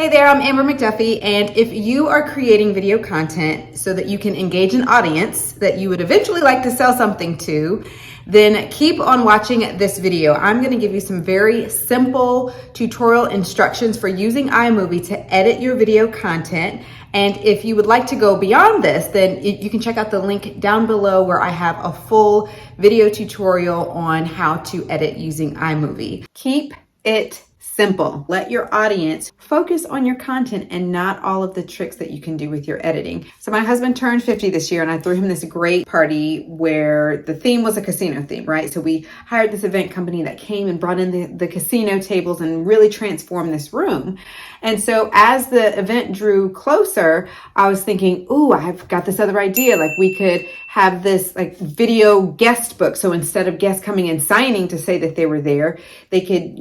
Hey there, I'm Amber McDuffie, and if you are creating video content so that you can engage an audience that you would eventually like to sell something to, then keep on watching this video. I'm going to give you some very simple tutorial instructions for using iMovie to edit your video content. And if you would like to go beyond this, then you can check out the link down below where I have a full video tutorial on how to edit using iMovie. Keep it simple. Let your audience focus on your content and not all of the tricks that you can do with your editing. So my husband turned 50 this year and I threw him this great party where the theme was a casino theme, right? So we hired this event company that came and brought in the casino tables and really transformed this room. And so as the event drew closer, I was thinking, ooh, I've got this other idea. Like we could have this like video guest book. So instead of guests coming and signing to say that they were there, they could,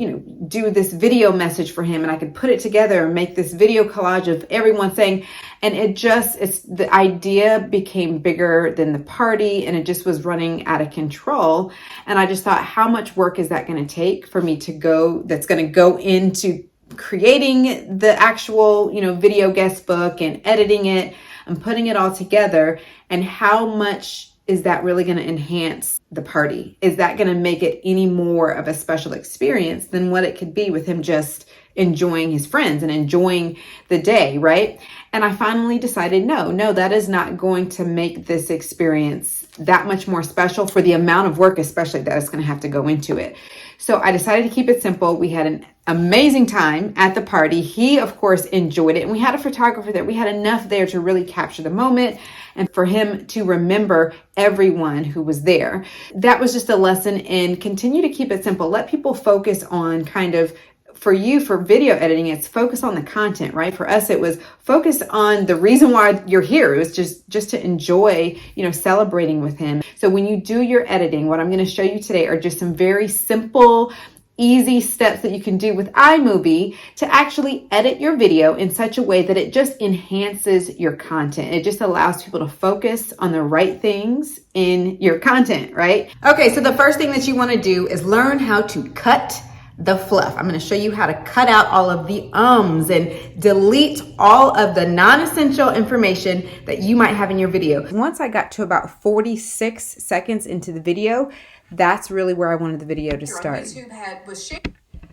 do this video message for him and I could put it together and make this video collage of everyone saying, and the idea became bigger than the party and it just was running out of control. And I just thought, how much work is that going to take for me that's going to go into creating the actual, video guest book and editing it and putting it all together, and how much is that really going to enhance the party? Is that going to make it any more of a special experience than what it could be with him just enjoying his friends and enjoying the day, right? And I finally decided, no, that is not going to make this experience that much more special for the amount of work, especially that is going to have to go into it. So I decided to keep it simple. We had an amazing time at the party. He, of course, enjoyed it. And we had a photographer there. We had enough there to really capture the moment and for him to remember everyone who was there. That was just a lesson in continue to keep it simple. Let people focus on for video editing, it's focus on the content, right? For us, it was focus on the reason why you're here. It was just to enjoy, celebrating with him. So when you do your editing, what I'm going to show you today are just some very simple, easy steps that you can do with iMovie to actually edit your video in such a way that it just enhances your content. It just allows people to focus on the right things in your content, right? Okay, so the first thing that you want to do is learn how to cut the fluff. I'm going to show you how to cut out all of the ums and delete all of the non-essential information that you might have in your video. Once I got to about 46 seconds into the video, that's really where I wanted the video to start.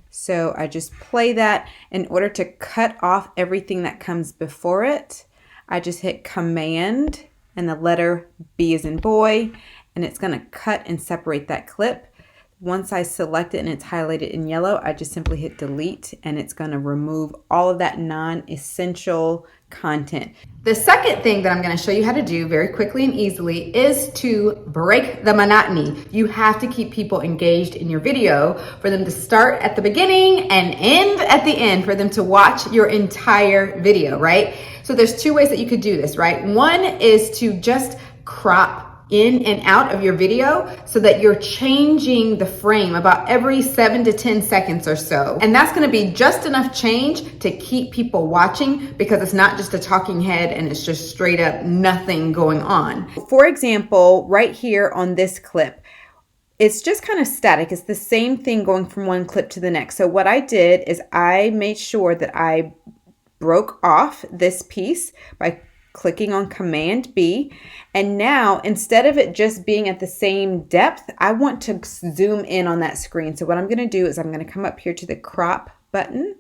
So I just play that. In order to cut off everything that comes before it, I just hit Command and the letter B as in boy, and it's going to cut and separate that clip. Once I select it and it's highlighted in yellow, I just simply hit delete and it's going to remove all of that non-essential content. The second thing that I'm going to show you how to do very quickly and easily is to break the monotony. You have to keep people engaged in your video for them to start at the beginning and end at the end, for them to watch your entire video, right? So there's two ways that you could do this, right? One is to just crop in and out of your video so that you're changing the frame about every 7 to 10 seconds or so. And that's going to be just enough change to keep people watching, because it's not just a talking head and it's just straight up nothing going on. For example, right here on this clip, it's just kind of static. It's the same thing going from one clip to the next. So what I did is I made sure that I broke off this piece by clicking on Command B. And now, instead of it just being at the same depth, I want to zoom in on that screen. So what I'm going to do is I'm going to come up here to the crop button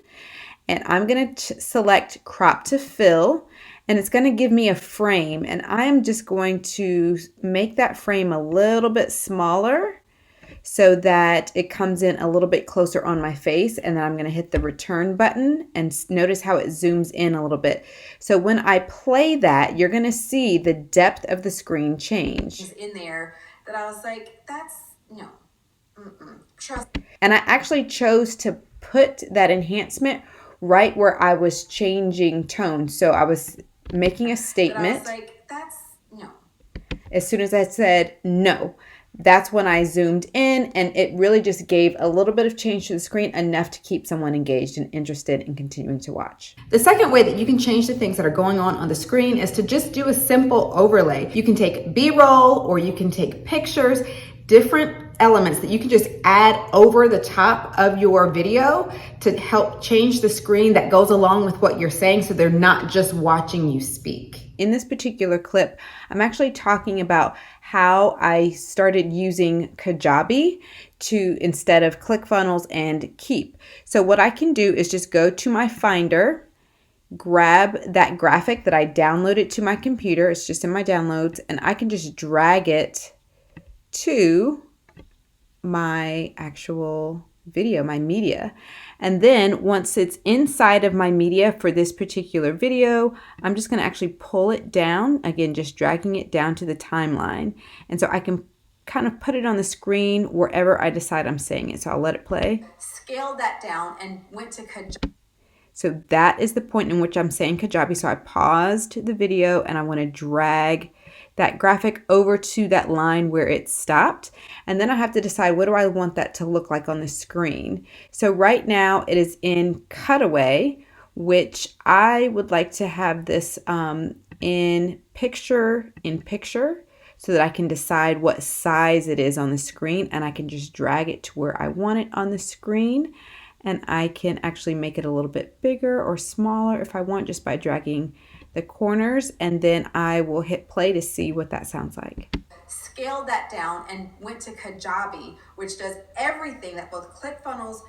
and I'm going to select crop to fill, and it's going to give me a frame, and I'm just going to make that frame a little bit smaller so that it comes in a little bit closer on my face, and then I'm going to hit the return button and notice how it zooms in a little bit. So when I play that, you're going to see the depth of the screen change. In there that I was like, that's no. Trust. And I actually chose to put that enhancement right where I was changing tone. So I was making a statement. I was like, that's no. As soon as I said no, that's when I zoomed in, and it really just gave a little bit of change to the screen, enough to keep someone engaged and interested in continuing to watch. The second way that you can change the things that are going on the screen is to just do a simple overlay. You can take B-roll or you can take pictures, different elements that you can just add over the top of your video to help change the screen that goes along with what you're saying, so they're not just watching you speak. In this particular clip, I'm actually talking about how I started using Kajabi instead of ClickFunnels and Keep. So what I can do is just go to my Finder, grab that graphic that I downloaded to my computer. It's just in my downloads, and I can just drag it to my actual video, my media. And then once it's inside of my media for this particular video, I'm just going to actually pull it down, again, just dragging it down to the timeline. And so I can kind of put it on the screen wherever I decide I'm saying it. So I'll let it play. Scaled that down and went to Kajabi. So that is the point in which I'm saying Kajabi. So I paused the video and I want to drag that graphic over to that line where it stopped. And then I have to decide, what do I want that to look like on the screen? So right now it is in cutaway, which I would like to have this in picture so that I can decide what size it is on the screen, and I can just drag it to where I want it on the screen. And I can actually make it a little bit bigger or smaller if I want, just by dragging the corners, and then I will hit play to see what that sounds like. Scaled that down and went to Kajabi, which does everything that both ClickFunnels.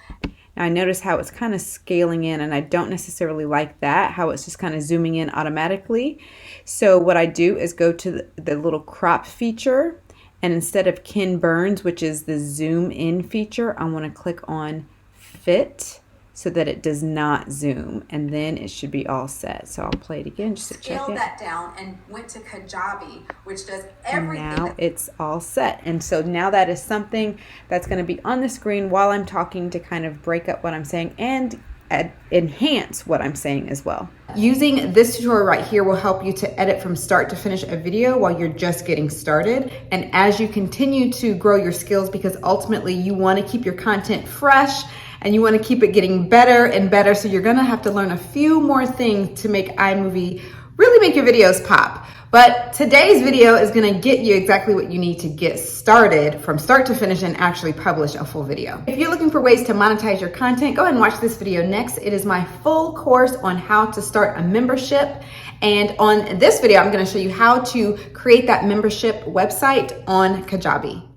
Now I notice how it's kind of scaling in, and I don't necessarily like that, how it's just kind of zooming in automatically. So what I do is go to the little crop feature, and instead of Ken Burns, which is the zoom in feature, I want to click on fit so that it does not zoom, and then it should be all set. So I'll play it again just to check it. Scaled that down and went to Kajabi, which does everything. And now it's all set. And so now that is something that's going to be on the screen while I'm talking to kind of break up what I'm saying and enhance what I'm saying as well. Using this tutorial right here will help you to edit from start to finish a video while you're just getting started. And as you continue to grow your skills, because ultimately you want to keep your content fresh and you want to keep it getting better and better. So you're going to have to learn a few more things to make iMovie really make your videos pop. But today's video is going to get you exactly what you need to get started from start to finish and actually publish a full video. If you're looking for ways to monetize your content, go ahead and watch this video next. It is my full course on how to start a membership. And on this video, I'm going to show you how to create that membership website on Kajabi.